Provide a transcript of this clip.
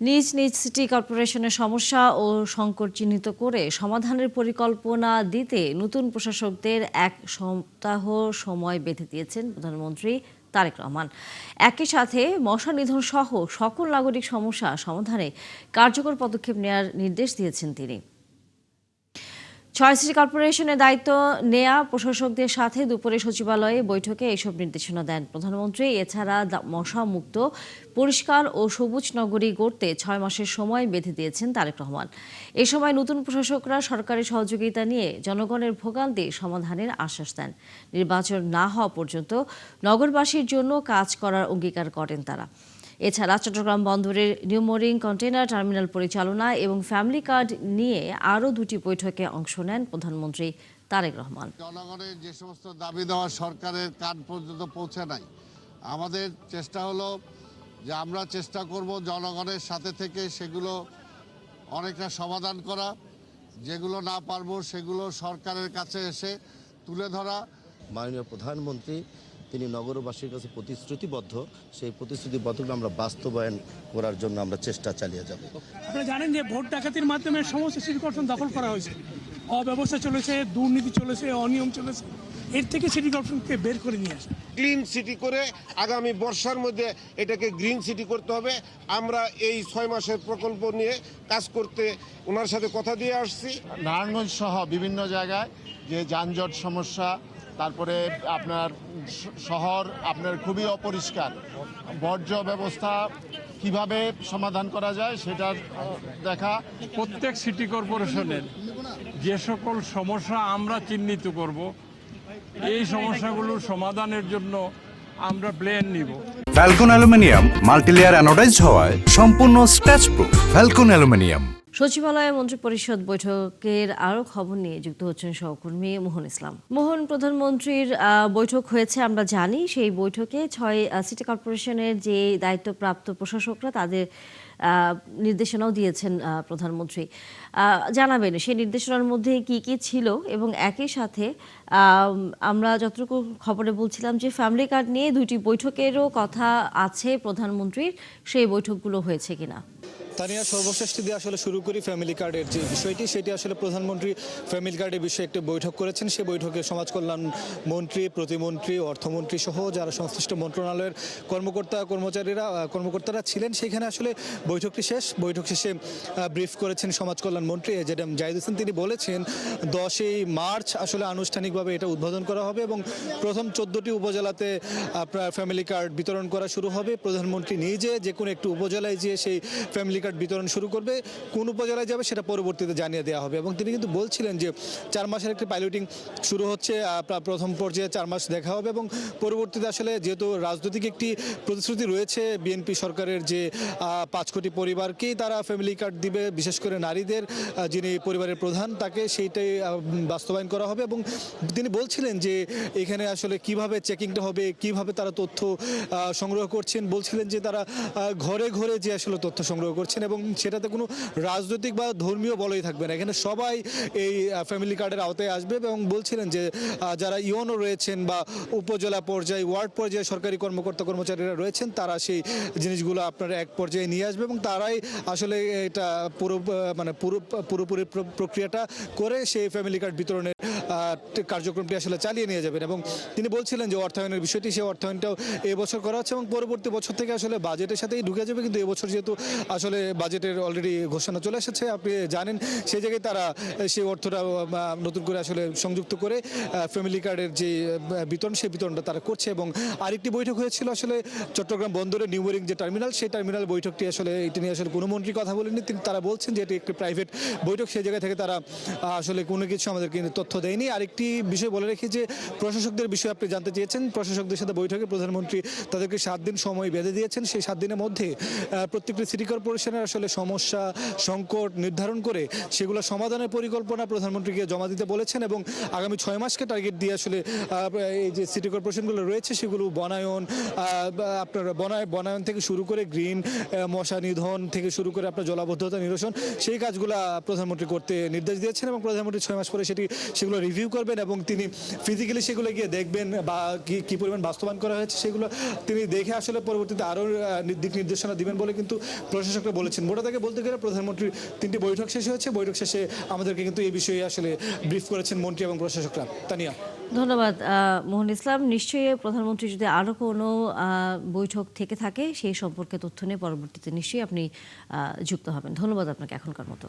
নিজ নিজ সিটি কর্পোরেশনের সমস্যা ও সংকট চিহ্নিত করে সমাধানের পরিকল্পনা দিতে নতুন প্রশাসকদের এক সপ্তাহ সময় বেঁধে দিয়েছেন প্রধানমন্ত্রী তারেক রহমান। একই সাথে মশা নিধন সহ সকল নাগরিক সমস্যা সমাধানে কার্যকর পদক্ষেপ নেওয়ার নির্দেশ দিয়েছেন তিনি। 6 সিটি কর্পোরেশনের দায়িত্ব নেয়া প্রশাসকদের সাথে দুপুরে সচিবালয়ে বৈঠকে এসব নির্দেশনা দেন প্রধানমন্ত্রী। এছাড়া মশা মুক্ত, পরিষ্কার ও সবুজ নগরী গড়তে 6 মাসের সময় বেঁধে দিয়েছেন তারেক রহমান। এ সময় নতুন প্রশাসকরা সরকারি সহযোগিতা নিয়ে জনগণের ভোগান্তি সমাধানের আশ্বাস দেন। নির্বাচন না হওয়া পর্যন্ত নগরবাসীর জন্য কাজ করার অঙ্গীকার করেন তারা। এছাড়া চট্টগ্রাম বন্দরের নিউমোরিং কন্টেইনার টার্মিনাল পরিচালনা এবং ফ্যামিলি কার্ড নিয়ে আরও 2টি বৈঠকে অংশ নেন প্রধানমন্ত্রী তারেক রহমান। জনগণের যে সমস্ত দাবি দেওয়া সরকারের কান পর্যন্ত পৌঁছে নাই, আমাদের চেষ্টা হলো যে আমরা চেষ্টা করব জনগণের সাথে থেকে সেগুলো অনেকটা সমাধান করা, যেগুলো না পারবো সেগুলো সরকারের কাছে এসে তুলে ধরা। মাননীয় প্রধানমন্ত্রী তিনি নগরবাসীর কাছে প্রতিশ্রুতিবদ্ধ, সেই প্রতিশ্রুতিবদ্ধগুলো আমরা বাস্তবায়ন করার জন্য আমরা চেষ্টা চালিয়ে যাব। আপনারা জানেন যে ভোট ডাকাতির মাধ্যমে সমস্ত সিটি কর্পোরেশন দখল করা হয়েছে, অব্যবস্থা চলেছে, দুর্নীতি চলেছে, অনিয়ম চলেছে। এর থেকে সিটি কর্পোরেশনকে বের করে নিয়ে আসে, ক্লিন সিটি করে আগামী বর্ষার মধ্যে এটাকে গ্রিন সিটি করতে হবে। আমরা এই 6 মাসের প্রকল্প নিয়ে কাজ করতে ওনার সাথে কথা দিয়ে আসছি। নারায়ণগঞ্জ সহ বিভিন্ন জায়গায় যে যানজট সমস্যা, তারপরে আপনার শহর আপনার খুবই অপরিষ্কার, বর্জ্য ব্যবস্থা কিভাবে সমাধান করা যায় সেটার দেখা। প্রত্যেক সিটি কর্পোরেশনের যে সকল সমস্যা আমরা চিহ্নিত করব, এই সমস্যাগুলোর সমাধানের জন্য আমরা প্ল্যান নিব। ফ্যালকন অ্যালুমিনিয়াম মাল্টিলেয়ার অ্যানোডাইজড হওয়ায় সম্পূর্ণ স্ক্র্যাচ প্রুফ। Falcon aluminium. সচিবালয়ে মন্ত্রিপরিষদ বৈঠকের আরও খবর নিয়ে যুক্ত হচ্ছেন সহকর্মী মোহন ইসলাম। মোহন, প্রধানমন্ত্রীর বৈঠক হয়েছে আমরা জানি, সেই বৈঠকে 6 সিটি কর্পোরেশনের যে দায়িত্বপ্রাপ্ত প্রশাসকরা তাদের নির্দেশনাও দিয়েছেন প্রধানমন্ত্রী। জানাবেন সেই নির্দেশনার মধ্যে কি কি ছিল, এবং একই সাথে আমরা যতটুকু খবরে বলছিলাম যে ফ্যামিলি কার্ড নিয়ে 2টি বৈঠকেরও কথা আছে প্রধানমন্ত্রীর, সেই বৈঠকগুলো হয়েছে কিনা? তানিয়া, সর্বশেষ দিয়ে আসলে শুরু করি ফ্যামিলি কার্ডের যে বিষয়টি, সেটি আসলে প্রধানমন্ত্রী ফ্যামিলি কার্ডের বিষয়ে একটি বৈঠক করেছেন। সেই বৈঠকে সমাজ কল্যাণ মন্ত্রী, প্রতিমন্ত্রী, অর্থমন্ত্রী সহ যারা সংশ্লিষ্ট মন্ত্রণালয়ের কর্মকর্তারা ছিলেন। সেখানে আসলে বৈঠক শেষে ব্রিফ করেছেন সমাজ কল্যাণ মন্ত্রী এজেডএম জাহিদ হোসেন। তিনি বলেছেন 10ই মার্চ আসলে আনুষ্ঠানিকভাবে এটা উদ্বোধন করা হবে এবং প্রথম 14টি উপজেলাতে আপনার ফ্যামিলি কার্ড বিতরণ করা শুরু হবে। প্রধানমন্ত্রী নিজে যে কোনো একটি উপজেলায় গিয়ে সেই ফ্যামিলি কার্ড বিতরণ শুরু করবে। কোন উপজেলায় যাবে সেটা পরবর্তীতে জানিয়ে দেওয়া হবে। এবং তিনি কিন্তু বলছিলেন যে 4 মাসের একটি পাইলটিং শুরু হচ্ছে, প্রথম পর্যায়ে 4 মাস দেখা হবে এবং পরবর্তীতে আসলে যেহেতু রাজনৈতিক একটি প্রতিশ্রুতি রয়েছে বিএনপি সরকারের যে 5 কোটি পরিবারকেই তারা ফ্যামিলি কার্ড দিবে, বিশেষ করে নারীদের, যিনি পরিবারের প্রধান তাকে, সেইটাই বাস্তবায়ন করা হবে। এবং তিনি বলছিলেন যে এখানে আসলে কিভাবে চেকিংটা হবে, কিভাবে তারা তথ্য সংগ্রহ করছেন। বলছিলেন যে তারা ঘরে ঘরে যে আসলে তথ্য সংগ্রহ করছেন এবং সেটাতে কোনো রাজনৈতিক বা ধর্মীয় বলয় থাকবে না, এখানে সবাই এই ফ্যামিলি কার্ডের আওতায় আসবে। এবং বলছিলেন যে যারা ইউনো রয়েছেন বা উপজেলা পর্যায়ে, ওয়ার্ড পর্যায়ে সরকারি কর্মচারীরা রয়েছেন, তারা সেই জিনিসগুলো আপনার এক পর্যায়ে নিয়ে আসবে এবং তারাই আসলে এটা পুরোপুরি প্রক্রিয়াটা করে সেই ফ্যামিলি কার্ড বিতরণের কার্যক্রমটি আসলে চালিয়ে নিয়ে যাবেন। এবং তিনি বলছিলেন যে অর্থায়নের বিষয়টি, সেই অর্থায়নটাও এবছর করা হচ্ছে এবং পরবর্তী বছর থেকে আসলে বাজেটের সাথেই ঢুকে যাবে। কিন্তু এবছর যেহেতু আসলে বাজেটের অলরেডি ঘোষণা চলে এসেছে, আপনি জানেন, সেই জায়গায় তারা সেই অর্থটা নতুন করে আসলে সংযুক্ত করে ফ্যামিলি কার্ডের যে বিতরণ, সেই বিতরণটা তারা করছে। এবং আরেকটি বৈঠক হয়েছিল আসলে চট্টগ্রাম বন্দরের নিউমোরিং যে টার্মিনাল, সেই টার্মিনাল বৈঠকটি আসলে এটি নিয়ে আসলে কোনো মন্ত্রী কথা বলেননি। তারা বলছেন যে এটি একটি প্রাইভেট বৈঠক, সেই জায়গা থেকে তারা আসলে কোনো কিছু আমাদেরকে তথ্য দেয়নি। আরেকটি বিষয় বলে রেখে যে প্রশাসকদের বিষয়ে আপনি জানতে চেয়েছেন, প্রশাসকদের সাথে বৈঠকে প্রধানমন্ত্রী তাদেরকে 7 দিন সময় বেঁধে দিয়েছেন। সেই 7 দিনের মধ্যে প্রত্যেকটি সিটি কর্পোরেশনের আসলে সমস্যা সংকট নির্ধারণ করে সেগুলো সমাধানের পরিকল্পনা প্রধানমন্ত্রীকে জমা দিতে বলেছেন এবং আগামী 6 মাসকে টার্গেট দিয়ে আসলে এই যে সিটি কর্পোরেশনগুলো রয়েছে সেগুলো বনায়ন থেকে শুরু করে গ্রিন, মশা নিধন থেকে শুরু করে আপনার জলাবদ্ধতা নিরসন, সেই কাজগুলো প্রধানমন্ত্রী করতে নির্দেশ দিয়েছেন এবং প্রধানমন্ত্রী 6 মাস পরে সেগুলো রিভিউ করবেন এবং তিনি ফিজিক্যালি সেগুলো গিয়ে দেখবেন বা কি পরিমাণ বাস্তবায়ন করা হয়েছে সেগুলো তিনি দেখে আসলে পরবর্তীতে আরও দিক নির্দেশনা দিবেন বলে কিন্তু প্রশাসকরা বলেছেন। মোটা থেকে বলতে গেলে প্রধানমন্ত্রীর 3টি বৈঠক শেষ হয়েছে, বৈঠক শেষে আমাদেরকে কিন্তু এই বিষয়ে আসলে ব্রিফ করেছেন মন্ত্রী এবং প্রশাসকরা। তানিয়া। ধন্যবাদ মোহন ইসলাম। নিশ্চয়ই প্রধানমন্ত্রী যদি আরও কোনো বৈঠক থেকে থাকে সেই সম্পর্কে তথ্য নিয়ে পরবর্তীতে নিশ্চয়ই আপনি যুক্ত হবেন। ধন্যবাদ আপনাকে এখনকার মতো।